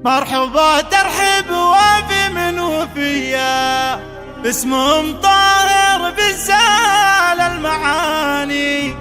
مرحبا ترحب وافي من وفيا، اسمهم طاهر بالزال المعاني،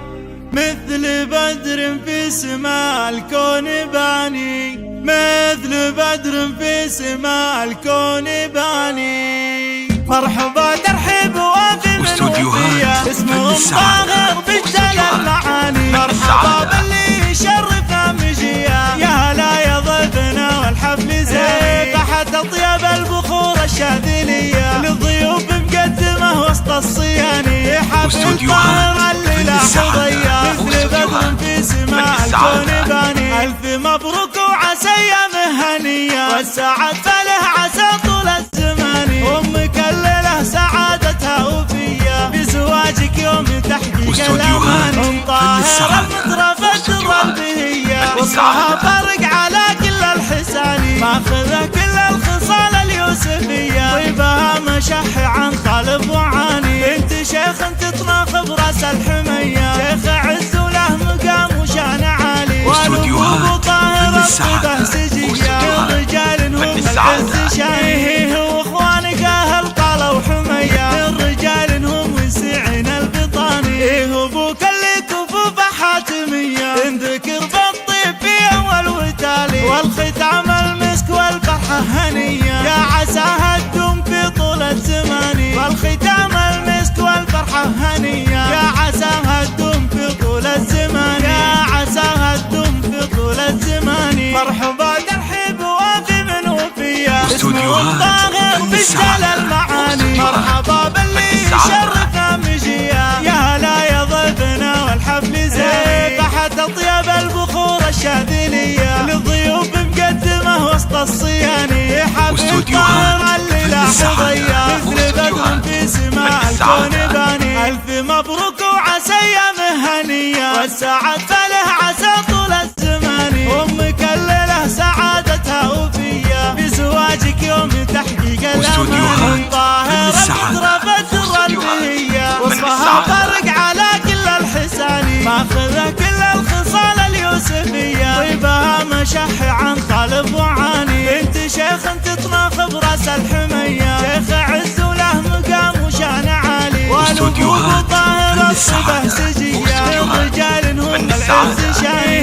مثل بدر في سماء الكون باني، مثل بدر في سماء الكون باني. مرحبا ترحب وافي من وفيا، اسمهم طاهر بالزال المعاني، مرحبا باللي يشرفنا مجيا، يا هلا يا ضيفنا والحفل زين، طاحت اطيب البخور الشاذليه للضيوف مقدمه وسط الصياني، حفل طاهر الليله حضيه مثل بدر في سماء الكون باني. الف مبروك وعسى ايامه هنيه، والسعد فله عسى طول الزمان، ومكلله سعادتها وفيه بزواجك يوم تحقيق الامان. طاهر المترفه البهيه، وصلها فرق على كل الحساني، ماخذه كل الخصال اليوسفيه، طيبها مشح عن طالب وعاني، بنت شيخ تطنخ براس الحميه، شيخ عز وله مقام وشان عالي، والابو طاهر الطيبه سجيه، الرجال هم العز شانيه، واخوانك اهل طاله وحميه، الرجال هم وسعين البطاني، ابوك اللي كفوفه حاتميه، انذكر بالطيب في اول وتالي، والختام المسك والفرحه هنيه، يا عساها تدوم في طول الزمان، والختام المسك والفرحه هنيه، يا عساها تدوم في طول الزمان، يا عساها تدوم في طول الزمان. مرحبا ترحب وافي من وفيا، اسمهم طاهر بالزال المعاني، مرحبا باللي يشرفنا مجيا، يا هلا يا ضيفنا والحفل زين، طاحت اطيب البخور الشاذليه للضيوف مقدمه وسط الصياني، حفل طاهر الليله حضيه مثل بدر في سماء الكون باني. الف مبروك وعسى ايامه هنيه، والسعد فله عسى طول الزمان، ومكلله سعادتها وفيه بزواجك يوم تحقيق الامان. طاهر المترفه البهيه، وصفها فرق على كل الحساني، ماخذه كل الخصال اليوسفيه، طيبها مشح عن طالب وعاني، بنت شيخ تطنخ براس الحميه، شيخ عز وله مقام وشان عالي، والابو طاهر الطيبه سجيه، الرجال هم العز شانيه.